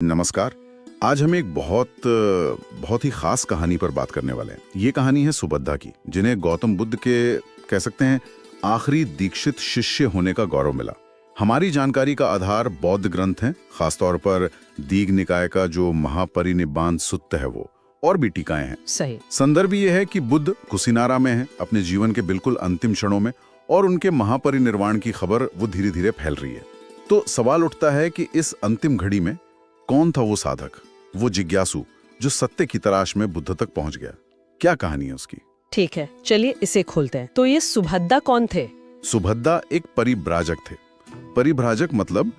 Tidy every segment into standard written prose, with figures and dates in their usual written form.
नमस्कार। आज हम एक बहुत ही खास कहानी पर बात करने वाले हैं। ये कहानी है सुभद्रा की, जिन्हें गौतम बुद्ध के कह सकते हैं आखिरी दीक्षित शिष्य होने का गौरव मिला। हमारी जानकारी का आधार बौद्ध ग्रंथ हैं, खासतौर पर दीघ निकाय का जो महापरिनिब्बाण सुत्त है वो, और भी टीकाएं हैं। सही। संदर्भ ये है कि बुद्ध कुशीनारा में है, अपने जीवन के बिल्कुल अंतिम क्षणों में, और उनके महापरिनिर्वाण की खबर वो धीरे धीरे फैल रही है। तो सवाल उठता है कि इस अंतिम घड़ी में कौन था वो साधक, वो जिज्ञासु जो सत्य की तलाश में बुद्ध तक पहुंच गया? क्या कहानी है उसकी? ठीक है, चलिए इसे खोलते हैं। तो ये सुभद्रा कौन थे? सुभद्रा एक परिव्राजक थे। परिव्राजक मतलब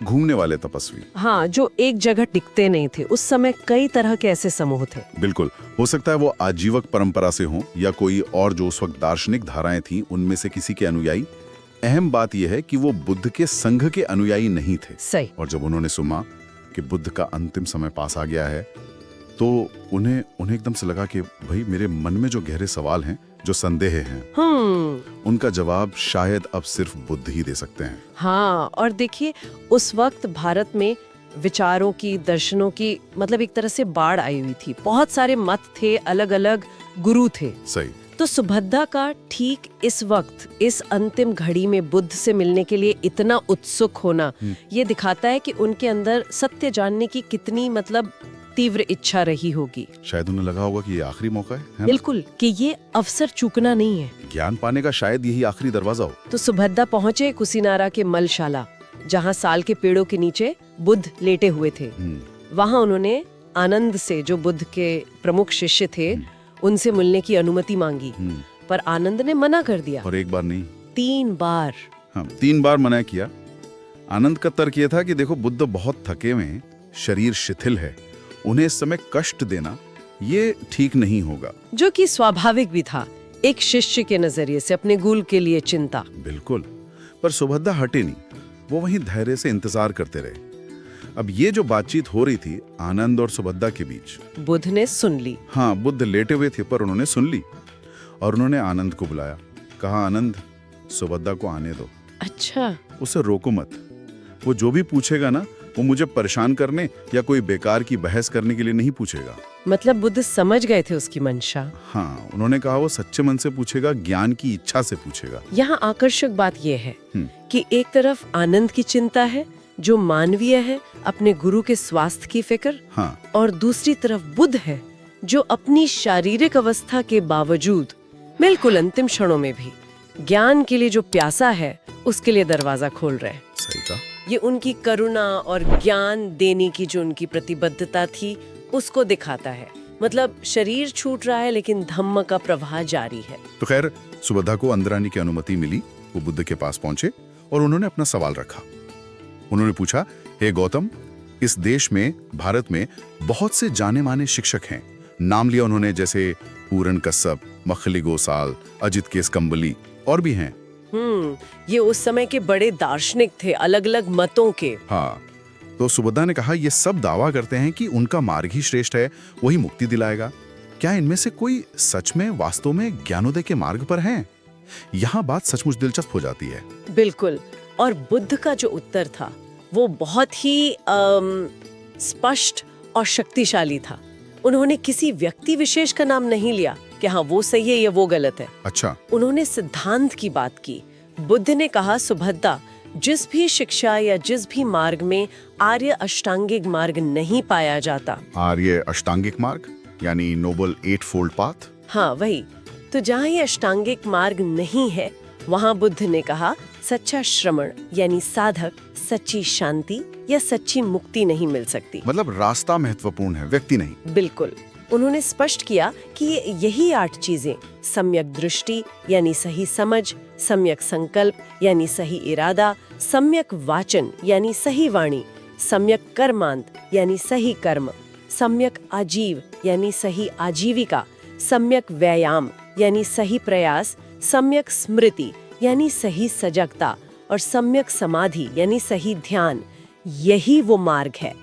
घूमने वाले तपस्वी। हाँ, जो एक जगह टिकते नहीं थे। उस समय कई तरह के ऐसे समूह थे। बिल्कुल, हो सकता है वो आजीवक परंपरा से हों या कोई और जो उस वक्त दार्शनिक धाराएं थीं उनमें से किसी के अनुयायी। अहम बात यह है कि वो बुद्ध के संघ के अनुयायी नहीं थे। सही। और जब उन्होंने सुना कि बुद्ध का अंतिम समय पास आ गया है तो उन्हें एकदम से लगा कि भाई मेरे मन में जो गहरे सवाल हैं, जो संदेह हैं, उनका जवाब शायद अब सिर्फ बुद्ध ही दे सकते हैं। हाँ, और देखिए उस वक्त भारत में विचारों की, दर्शनों की मतलब एक तरह से बाढ़ आई हुई थी। बहुत सारे मत थे, अलग अलग गुरु थे। सही। तो सुभद्रा का ठीक इस वक्त, इस अंतिम घड़ी में बुद्ध से मिलने के लिए इतना उत्सुक होना, ये दिखाता है कि उनके अंदर सत्य जानने की कितनी मतलब तीव्र इच्छा रही होगी। शायद उन्हें लगा होगा कि ये आखिरी मौका है बिल्कुल, कि ये अवसर चूकना नहीं है। ज्ञान पाने का शायद यही आखिरी दरवाजा हो। तो सुभद्रा पहुंचे कुशीनारा के मलशाला, जहाँ साल के पेड़ों के नीचे बुद्ध लेटे हुए थे। वहाँ उन्होंने आनंद से, जो बुद्ध के प्रमुख शिष्य थे, उनसे मिलने की अनुमति मांगी। पर आनंद ने मना कर दिया। और एक बार नहीं, 3 बार। हाँ, 3 बार मना किया। आनंद का तर्क ये था कि देखो बुद्ध बहुत थके हुए हैं, शरीर शिथिल है, उन्हें इस समय कष्ट देना ये ठीक नहीं होगा। जो कि स्वाभाविक भी था, एक शिष्य के नजरिए से अपने गुरु के लिए चिंता। बिल्कुल। पर सुभद्रा हटे नहीं, वो वहीं धैर्य से इंतजार करते रहे। अब ये जो बातचीत हो रही थी आनंद और सुभद्रा के बीच, बुद्ध ने सुन ली। हाँ, बुद्ध लेटे हुए थे पर उन्होंने सुन ली और उन्होंने आनंद को बुलाया। कहा, आनंद, सुभद्रा को आने दो। अच्छा। उसे रोको मत। वो जो भी पूछेगा ना, वो मुझे परेशान करने या कोई बेकार की बहस करने के लिए नहीं पूछेगा। मतलब बुद्ध समझ गए थे उसकी मंशा। हाँ, उन्होंने कहा वो सच्चे मन से पूछेगा, ज्ञान की इच्छा से पूछेगा। यहाँ आकर्षक बात यह है कि एक तरफ आनंद की चिंता है जो मानवीय है, अपने गुरु के स्वास्थ्य की फिक्र। हाँ। और दूसरी तरफ बुद्ध है जो अपनी शारीरिक अवस्था के बावजूद बिल्कुल अंतिम क्षणों में भी ज्ञान के लिए जो प्यासा है उसके लिए दरवाजा खोल रहे हैं। सही कहा। ये उनकी करुणा और ज्ञान देने की जो उनकी प्रतिबद्धता थी उसको दिखाता है। मतलब शरीर छूट रहा है लेकिन धम्म का प्रवाह जारी है। तो खैर, सुभद्रा को अंदर आने की अनुमति मिली। वो बुद्ध के पास पहुंचे और उन्होंने अपना सवाल रखा। उन्होंने पूछा, हे गौतम, इस देश में, भारत में बहुत से जाने माने शिक्षक हैं। नाम लिया उन्होंने, जैसे पूरन कश्यप, मखली गोसाल, अजित केसकंबली, और भी हैं। ये उस समय के बड़े दार्शनिक थे, अलग अलग मतों के। हाँ। तो सुभद्रा ने कहा, ये सब दावा करते हैं कि उनका मार्ग ही श्रेष्ठ है, वही मुक्ति दिलाएगा। क्या इनमें से कोई सच में, वास्तव में ज्ञानोदय के मार्ग पर हैं? यहाँ बात सचमुच दिलचस्प हो जाती है। बिल्कुल। और बुद्ध का जो उत्तर था वो बहुत ही स्पष्ट और शक्तिशाली था। उन्होंने किसी व्यक्ति विशेष का नाम नहीं लिया कि हाँ वो सही है या वो गलत है। अच्छा। उन्होंने सिद्धांत की बात की। बुद्ध ने कहा, सुभद्रा, जिस भी शिक्षा या जिस भी मार्ग में आर्य अष्टांगिक मार्ग नहीं पाया जाता। आर्य अष्टांगिक मार्ग यानी नोबल 8-fold पाथ? हाँ, वही। तो जहाँ ये अष्टांगिक मार्ग नहीं है, वहाँ बुद्ध ने कहा सच्चा श्रमण यानी साधक, सच्ची शांति या सच्ची मुक्ति नहीं मिल सकती। मतलब रास्ता महत्वपूर्ण है, व्यक्ति नहीं। बिल्कुल। उन्होंने स्पष्ट किया कि यही 8 चीजें, सम्यक दृष्टि यानी सही समझ, सम्यक संकल्प यानी सही इरादा, सम्यक वाचन यानी सही वाणी, सम्यक कर्मांत यानी सही कर्म, सम्यक आजीव यानी सही आजीविका, सम्यक व्यायाम यानी सही प्रयास, सम्यक स्मृति यानी सही सजगता, और सम्यक समाधि यानी सही ध्यान। यही वो मार्ग है।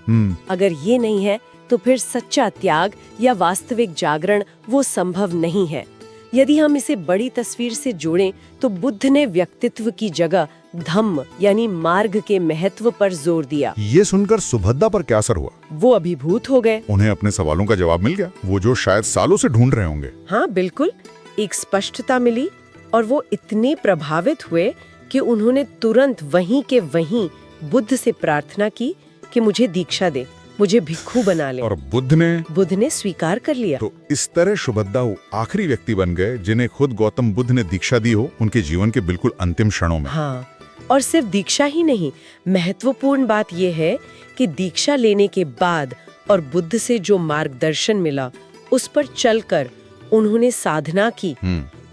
अगर ये नहीं है तो फिर सच्चा त्याग या वास्तविक जागरण वो संभव नहीं है। यदि हम इसे बड़ी तस्वीर से जोड़ें तो बुद्ध ने व्यक्तित्व की जगह धम्म यानी मार्ग के महत्व पर जोर दिया। ये सुनकर सुभद्रा पर क्या असर हुआ? वो अभिभूत हो गए। उन्हें अपने सवालों का जवाब मिल गया, वो जो शायद सालों से ढूंढ रहे होंगे। हाँ बिल्कुल, एक स्पष्टता मिली और वो इतने प्रभावित हुए कि उन्होंने तुरंत वहीं के वहीं बुद्ध से प्रार्थना की कि मुझे दीक्षा दे, मुझे भिक्षु बना ले। और बुद्ध ने स्वीकार कर लिया। तो इस तरह सुभद्रा आखिरी व्यक्ति बन गए जिन्हें खुद गौतम बुद्ध ने दीक्षा दी हो, उनके जीवन के बिल्कुल अंतिम क्षणों में। हाँ, और सिर्फ दीक्षा ही नहीं, महत्वपूर्ण बात यह है कि दीक्षा लेने के बाद और बुद्ध से जो मार्गदर्शन मिला उस पर चलकर उन्होंने साधना की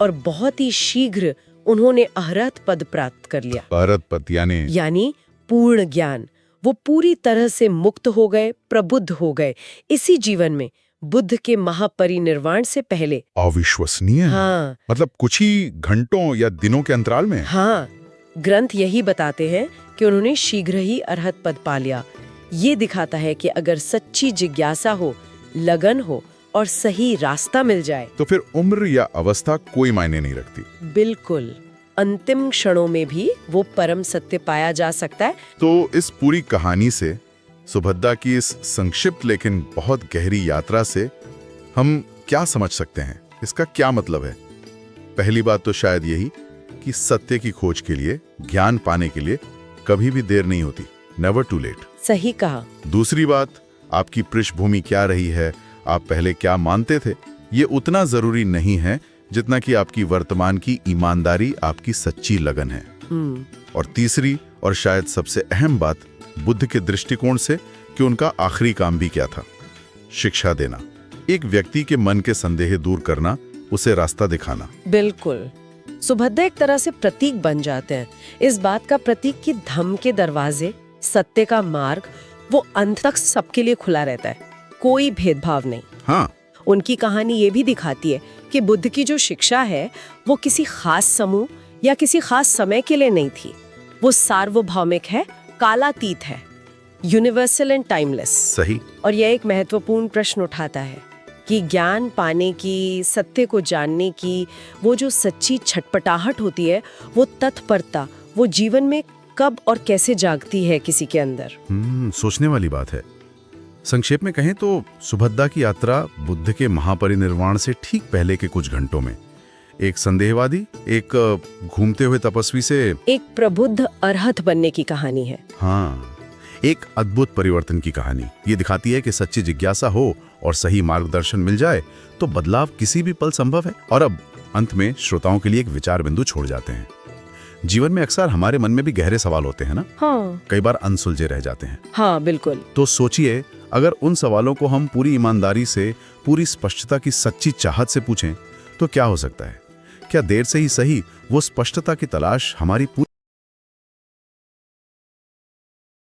और बहुत ही शीघ्र उन्होंने अरहत पद प्राप्त कर लिया। अरहत पद यानी पूर्ण ज्ञान। वो पूरी तरह से मुक्त हो गए, प्रबुद्ध हो गए इसी जीवन में, बुद्ध के महापरिनिर्वाण से पहले। अविश्वसनीय। हाँ, मतलब कुछ ही घंटों या दिनों के अंतराल में। हाँ, ग्रंथ यही बताते हैं कि उन्होंने शीघ्र ही अरहत पद पा लिया। ये दिखाता है कि अगर सच्ची जिज्ञासा हो, लगन हो और सही रास्ता मिल जाए तो फिर उम्र या अवस्था कोई मायने नहीं रखती। बिल्कुल, अंतिम क्षणों में भी वो परम सत्य पाया जा सकता है। तो इस पूरी कहानी से, सुभद्रा की इस संक्षिप्त लेकिन बहुत गहरी यात्रा से हम क्या समझ सकते हैं? इसका क्या मतलब है? पहली बात तो शायद यही कि सत्य की खोज के लिए, ज्ञान पाने के लिए कभी भी देर नहीं होती। Never too late. सही कहा। दूसरी बात, आपकी पृष्ठभूमि क्या रही है, आप पहले क्या मानते थे, ये उतना जरूरी नहीं है जितना कि आपकी वर्तमान की ईमानदारी, आपकी सच्ची लगन है। और तीसरी और शायद सबसे अहम बात, बुद्ध के दृष्टिकोण से कि उनका आखिरी काम भी क्या था? शिक्षा देना, एक व्यक्ति के मन के संदेह दूर करना, उसे रास्ता दिखाना। बिल्कुल, सुभद्रा एक तरह से प्रतीक बन जाते हैं, इस बात का प्रतीक कि धम्म के दरवाजे, सत्य का मार्ग, वो अंत तक सबके लिए खुला रहता है, कोई भेदभाव नहीं। हाँ, उनकी कहानी ये भी दिखाती है कि बुद्ध की जो शिक्षा है वो किसी खास समूह या किसी खास समय के लिए नहीं थी, वो सार्वभौमिक है, कालातीत है, यूनिवर्सल एंड टाइमलेस। सही। और यह एक महत्वपूर्ण प्रश्न उठाता है कि ज्ञान पाने की, सत्य को जानने की वो जो सच्ची छटपटाहट होती है, वो तत्परता, वो जीवन में कब और कैसे जागती है किसी के अंदर। सोचने वाली बात है। संक्षेप में कहें तो सुभद्रा की यात्रा बुद्ध के महापरिनिर्वाण से ठीक पहले के कुछ घंटों में एक संदेहवादी, एक घूमते हुए तपस्वी से एक प्रबुद्ध अरहत बनने की कहानी है। हाँ, एक अद्भुत परिवर्तन की कहानी। ये दिखाती है कि सच्ची जिज्ञासा हो और सही मार्गदर्शन मिल जाए तो बदलाव किसी भी पल संभव है। और अब अंत में श्रोताओं के लिए एक विचार बिंदु छोड़ जाते हैं। जीवन में अक्सर हमारे मन में भी गहरे सवाल होते हैं ना? हाँ, कई बार अनसुलझे रह जाते हैं। हाँ बिल्कुल। तो सोचिए, अगर उन सवालों को हम पूरी ईमानदारी से, पूरी स्पष्टता की सच्ची चाहत से पूछें तो क्या हो सकता है? क्या देर से ही सही वो स्पष्टता की तलाश हमारी पूरी